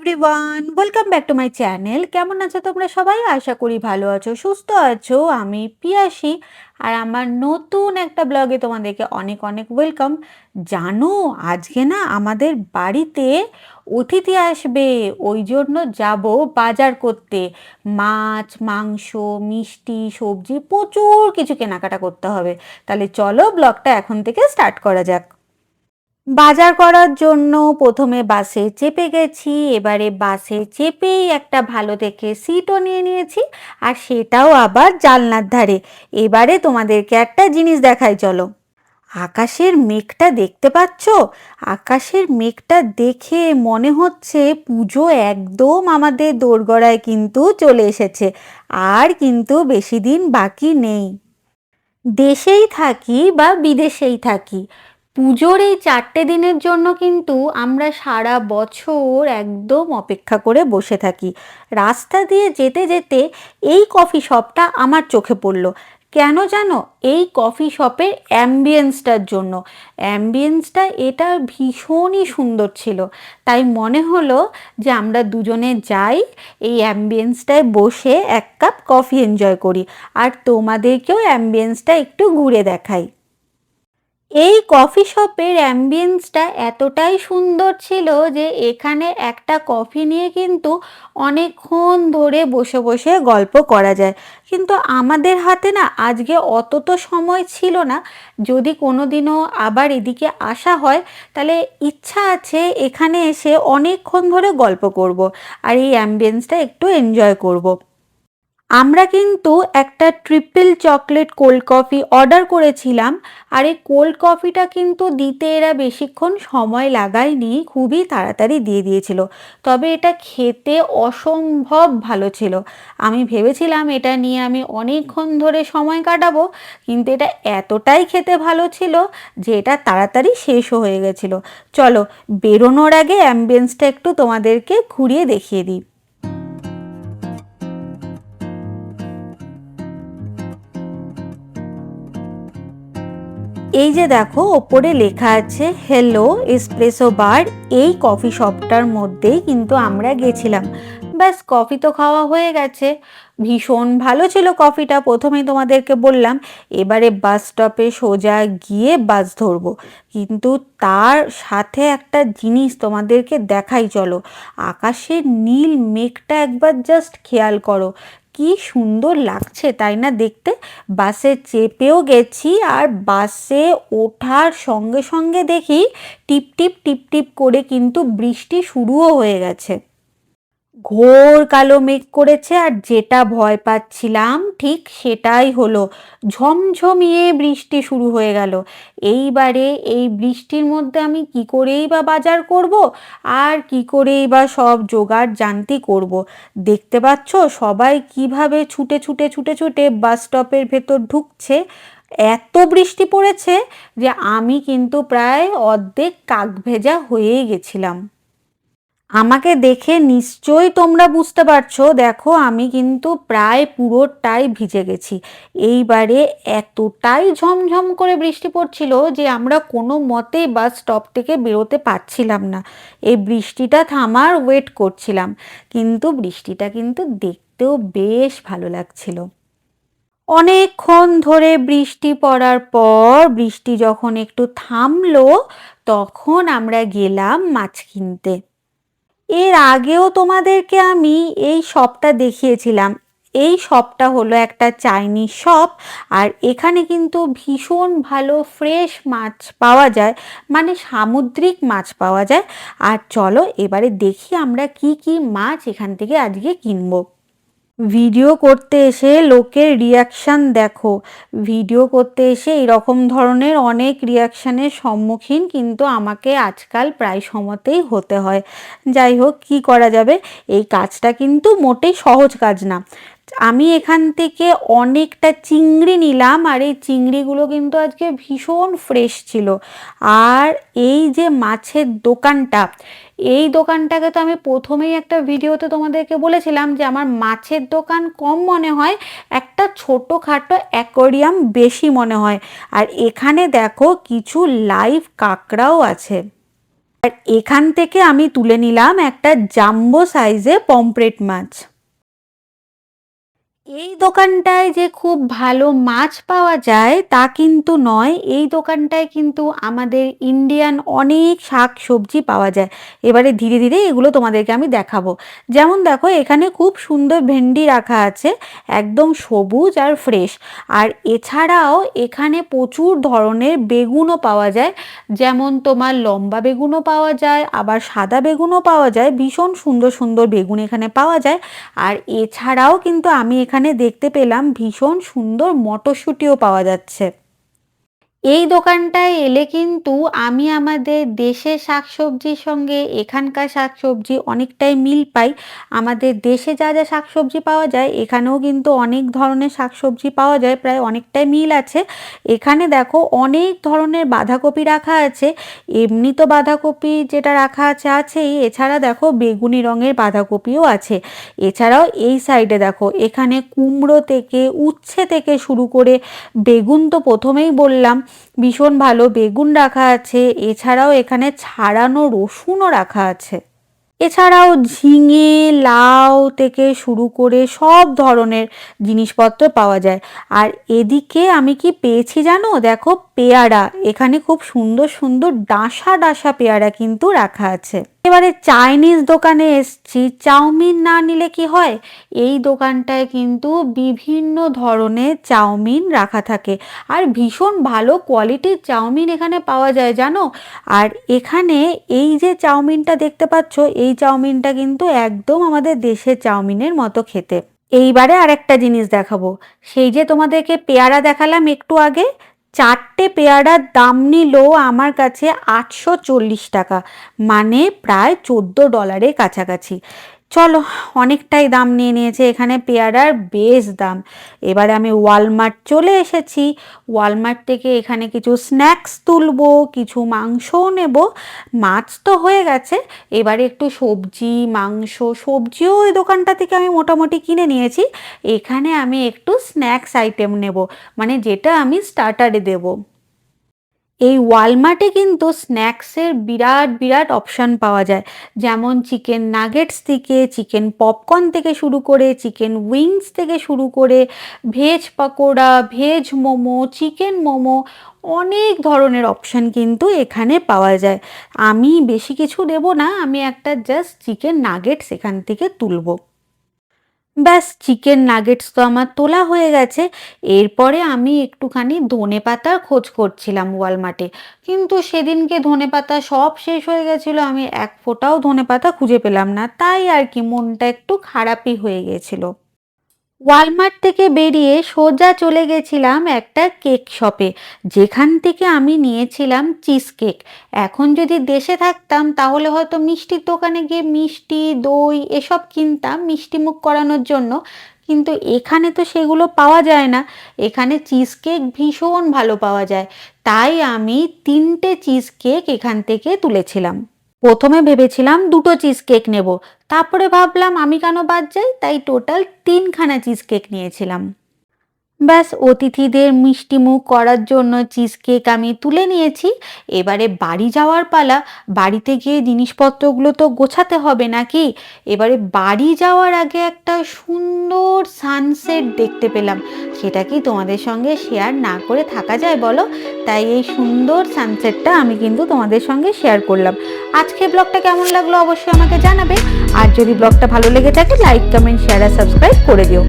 Everyone, welcome back to my channel. কেমন আছো তোমরা সবাই? আশা করি ভালো আছো, সুস্থ আছো। আমি পিয়াসী, আর আমার নতুন একটা ব্লগে তোমাদেরকে অনেক অনেক ওয়েলকাম। জানো, আজকে না আমাদের বাড়িতে অতিথি আসবে, ওই জন্য যাব বাজার করতে। মাছ, মাংস, মিষ্টি, সবজি, প্রচুর কিছু কেনাকাটা করতে হবে। তাহলে চলো ব্লগটা এখন থেকে স্টার্ট করা যাক। বাজার করার জন্য প্রথমে বাসে চেপে গেছি। এবারে বাসে চেপেই একটা ভালো দেখে সিটও নিয়ে নিয়েছি, আর সেটাও আবার জানলার ধারে। এবারে তোমাদেরকে একটা জিনিস দেখাই, চলো। আকাশের মেঘটা দেখতে পাচ্ছ? আকাশের মেঘটা দেখে মনে হচ্ছে পুজো একদম আমাদের দোরগোড়ায় কিন্তু চলে এসেছে। আর কিন্তু বেশি দিন বাকি নেই। দেশেই থাকি বা বিদেশেই থাকি, পুজোর এই 4টে দিনের জন্য কিন্তু আমরা সারা বছর একদম অপেক্ষা করে বসে থাকি। রাস্তা দিয়ে যেতে যেতে এই কফি শপটা আমার চোখে পড়লো। কেন জানো? এই কফি শপের অ্যাম্বিয়েন্সটার জন্য। অ্যাম্বিয়েন্সটা এটা ভীষণই সুন্দর ছিল। তাই মনে হলো যে আমরা দুজনে যাই, এই অ্যাম্বিয়েন্সটায় বসে এক কাপ কফি এনজয় করি, আর তোমাদেরকেও অ্যাম্বিয়েন্সটা একটু ঘুরে দেখাই। এই কফি শপের অ্যাম্বিয়েন্সটা এতটাই সুন্দর ছিল যে এখানে একটা কফি নিয়ে কিন্তু অনেকক্ষণ ধরে বসে বসে গল্প করা যায়। কিন্তু আমাদের হাতে না আজকে অত তো সময় ছিল না। যদি কোনো দিনও আবার এদিকে আসা হয়, তাহলে ইচ্ছা আছে এখানে এসে অনেকক্ষণ ধরে গল্প করব, আর এই অ্যাম্বিয়েন্সটা একটু এনজয় করব। আমরা কিন্তু একটা triple chocolate cold coffee order করেছিলাম, আর এই কোল্ড কফিটা কিন্তু দিতে এরা বেশিক্ষণ সময় লাগায়নি, খুবই তাড়াতাড়ি দিয়ে দিয়েছিল। তবে এটা খেতে অসম্ভব ভালো ছিল। আমি ভেবেছিলাম এটা নিয়ে আমি অনেকক্ষণ ধরে সময় কাটাবো, কিন্তু এটা এতটাই খেতে ভালো ছিল যে এটা তাড়াতাড়ি শেষও হয়ে গেছিলো। চলো, বেরোনোর আগে অ্যাম্বিয়েন্সটা একটু তোমাদেরকে ঘুরিয়ে দেখিয়ে দিই। এই যে দেখো, ওপরে লেখা আছে হ্যালো এসপ্রেসো বার। এই কফি শপটার মধ্যেই কিন্তু আমরা গেছিলাম। ব্যাস, কফি তো খাওয়া হয়ে গেছে। ভীষণ ভালো ছিল কফিটা, প্রথমেই তোমাদেরকে বললাম। এবারে বাস স্টপে সোজা গিয়ে বাস ধরবো। কিন্তু তার সাথে একটা জিনিস তোমাদেরকে দেখাই, চলো। আকাশের নীল মেঘটা একবার জাস্ট খেয়াল করো, কি সুন্দর লাগছে তাই না দেখতে। বাসে চেপেও গেছি, আর বাসে ওঠার সঙ্গে সঙ্গে দেখি টিপ টিপ টিপ টিপ করে কিন্তু বৃষ্টি শুরুও হয়ে গেছে। ঘোর কালো মেঘ করেছে, আর যেটা ভয় পাচ্ছিলাম ঠিক সেটাই হলো। ঝমঝমিয়ে বৃষ্টি শুরু হয়ে গেল। এইবারে এই বৃষ্টির মধ্যে আমি কি করেই বা বাজার করব, আর কি করেই বা সব জোগাড় জান্তি করব। দেখতে পাচ্ছ সবাই কিভাবে ছুটে ছুটে ছুটে ছুটে বাস স্টপের ভেতর ঢুকছে। এত বৃষ্টি পড়েছে যে আমি কিন্তু প্রায় অর্ধেক কাকভেজা হয়েই গেছিলাম। আমাকে দেখে নিশ্চয়ই তোমরা বুঝতে পারছো, দেখো আমি কিন্তু প্রায় পুরোটাই ভিজে গেছি। এইবারে এতটাই ঝমঝম করে বৃষ্টি পড়ছিল যে আমরা কোনো মতেই বাস স্টপ থেকে বেরোতে পারছিলাম না। এই বৃষ্টিটা থামার ওয়েট করছিলাম, কিন্তু বৃষ্টিটা কিন্তু দেখতেও বেশ ভালো লাগছিল। অনেকক্ষণ ধরে বৃষ্টি পড়ার পর বৃষ্টি যখন একটু থামলো, তখন আমরা গেলাম মাছ কিনতে। এর আগেও তোমাদেরকে আমি এই শপটা দেখিয়েছিলাম। এই শপটা হলো একটা চাইনিজ শপ, আর এখানে কিন্তু ভীষণ ভালো ফ্রেশ মাছ পাওয়া যায়, মানে সামুদ্রিক মাছ পাওয়া যায়। আর চলো এবারে দেখি আমরা কি কি মাছ এখান থেকে আজকে কিনবো। ভিডিও করতে এসে লোকের রিয়াকশান দেখো। ভিডিও করতে এসে এরকম ধরনের অনেক রিয়াকশানের সম্মুখীন কিন্তু আমাকে আজকাল প্রায় সময়তেই হতে হয়। যাই হোক, কি করা যাবে, এই কাজটা কিন্তু মোটেই সহজ কাজ না। আমি এখান থেকে অনেকটা চিংড়ি নিলাম, আর এই চিংড়িগুলো কিন্তু আজকে ভীষণ ফ্রেশ ছিল। আর এই যে মাছের দোকানটা, এই দোকানটাকে তো আমি প্রথমেই একটা ভিডিওতে তোমাদেরকে বলেছিলাম যে আমার মাছের দোকান কম মনে হয়, একটা ছোটোখাটো অ্যাকোয়ারিয়াম বেশি মনে হয়। আর এখানে দেখো কিছু লাইভ কাঁকড়াও আছে। আর এখান থেকে আমি তুলে নিলাম একটা জাম্বো সাইজে পমফ্রেট মাছ। এই দোকানটায় যে খুব ভালো মাছ পাওয়া যায় তা কিন্তু নয়, এই দোকানটায় কিন্তু আমাদের ইন্ডিয়ান অনেক শাক সবজি পাওয়া যায়। এবারে ধীরে ধীরে এগুলো তোমাদেরকে আমি দেখাবো। যেমন দেখো এখানে খুব সুন্দর ভেন্ডি রাখা আছে, একদম সবুজ আর ফ্রেশ। আর এছাড়াও এখানে প্রচুর ধরনের বেগুনও পাওয়া যায়, যেমন তোমার লম্বা বেগুনও পাওয়া যায়, আবার সাদা বেগুনও পাওয়া যায়। ভীষণ সুন্দর সুন্দর বেগুন এখানে পাওয়া যায়। আর এছাড়াও কিন্তু আমি এখানে দেখতে পেলাম ভীষণ সুন্দর মটরশুঁটিও পাওয়া যাচ্ছে। এই দোকানটায় এলে কিন্তু আমি আমাদের দেশের শাকসবজির সঙ্গে এখানকার শাকসবজি অনেকটাই মিল পাই। আমাদের দেশে যা যা শাকসবজি পাওয়া যায় এখানেও কিন্তু অনেক ধরনের শাকসবজি পাওয়া যায়, প্রায় অনেকটাই মিল আছে। এখানে দেখো অনেক ধরনের বাঁধাকপি রাখা আছে। এমনি তো বাঁধাকপি যেটা রাখা আছে আছেই, এছাড়া দেখো বেগুনি রঙের বাঁধাকপিও আছে। এছাড়াও এই সাইডে দেখো এখানে কুমড়ো থেকে উচ্ছে থেকে শুরু করে বেগুন তো প্রথমেই বললাম ভীষণ ভালো বেগুন রাখা আছে। এছাড়াও এখানে ছাড়ানো রসুনও রাখা আছে। এছাড়াও ঝিঙে লাউ থেকে শুরু করে সব ধরনের জিনিসপত্র পাওয়া যায়। আর এদিকে আমি কি পেয়েছি জানো, দেখো পেয়ারা, এখানে খুব সুন্দর সুন্দর ডাঁসা ডাঁসা পেয়ারা কিন্তু রাখা আছে। এবারে চাইনিজ দোকানে এসছি, চাউমিন না নিলে কি হয়, এই দোকানটায় কিন্তু বিভিন্ন ধরনের চাউমিন রাখা থাকে। আর ভীষণ ভালো কোয়ালিটির চাউমিন এখানে পাওয়া যায় জানো। আর এখানে এই যে চাউমিনটা দেখতে পাচ্ছ, এই চাউমিনটা কিন্তু একদম আমাদের দেশের চাউমিনের মতো খেতে। এইবারে আরেকটা জিনিস দেখাবো। সেই যে তোমাদেরকে পেয়ারা দেখালাম একটু আগে, 4টে পেয়ারার দাম নিল আমার কাছে 840 টাকা, মানে প্রায় $14 কাছাকাছি। চলো, অনেকটাই দাম নিয়ে নিয়েছে, এখানে পেয়ারার বেশ দাম। এবারে আমি ওয়ালমার্ট চলে এসেছি। ওয়ালমার্ট থেকে এখানে কিছু স্ন্যাক্স তুলবো, কিছু মাংসও নেব। মাছ তো হয়ে গেছে, এবারে একটু সবজি মাংস, সবজিও ওই দোকানটা থেকে আমি মোটামুটি কিনে নিয়েছি। এখানে আমি একটু স্ন্যাক্স আইটেম নেব, মানে যেটা আমি স্টার্টারে দেব। এই ওয়ালমার্টে কিন্তু স্ন্যাক্সের বিরাট বিরাট অপশান পাওয়া যায়, যেমন চিকেন নাগেটস থেকে চিকেন পপকর্ন থেকে শুরু করে চিকেন উইংস থেকে শুরু করে veg pakora, veg momo, chicken momo, অনেক ধরনের অপশান কিন্তু এখানে পাওয়া যায়। আমি বেশি কিছু দেব না, আমি একটা জাস্ট চিকেন নাগেটস এখান থেকে তুলব। ব্যাস, চিকেন নাগেটস তো আমার তোলা হয়ে গেছে। এরপরে আমি একটুখানি ধনেপাতার খোঁজ করছিলাম ওয়ালমার্টে, কিন্তু সেদিনকে ধনেপাতা সব শেষ হয়ে গেছিলো, আমি এক ফোঁটাও ধনেপাতা খুঁজে পেলাম না, তাই আর কি মনটা একটু খারাপই হয়ে গেছিলো। ওয়ালমার্ট থেকে বেরিয়ে সোজা চলে গেছিলাম একটা কেক শপে, যেখান থেকে আমি নিয়েছিলাম চিজ কেক। এখন যদি দেশে থাকতাম তাহলে হয়তো মিষ্টির দোকানে গিয়ে মিষ্টি দই এসব কিনতাম মিষ্টি মুখ করানোর জন্য, কিন্তু এখানে তো সেগুলো পাওয়া যায় না। এখানে চিজ কেক ভীষণ ভালো পাওয়া যায়, তাই আমি 3টে চিজ কেক এখান থেকে তুলেছিলাম। প্রথমে ভেবেছিলাম 2টো চিজ কেক নেব, তারপরে ভাবলাম আমি কেন বাদ যাই, তাই টোটাল 3খানা চিজ কেক নিয়েছিলাম। ব্যাস, অতিথিদের মিষ্টিমুখ করার জন্য চিজ কেক আমি তুলে নিয়েছি। এবারে বাড়ি যাওয়ার পালা। বাড়িতে গিয়ে জিনিসপত্রগুলো তো গোছাতে হবে নাকি। এবারে বাড়ি যাওয়ার আগে একটা সুন্দর সানসেট দেখতে পেলাম, সেটা কি তোমাদের সঙ্গে শেয়ার না করে থাকা যায় বলো। তাই এই সুন্দর সানসেটটা আমি কিন্তু তোমাদের সঙ্গে শেয়ার করলাম। আজকে ব্লগটা কেমন লাগলো অবশ্যই আমাকে জানাবে। আর যদি ব্লগটা ভালো লেগে থাকে লাইক কমেন্ট শেয়ার আর সাবস্ক্রাইব করে দিও।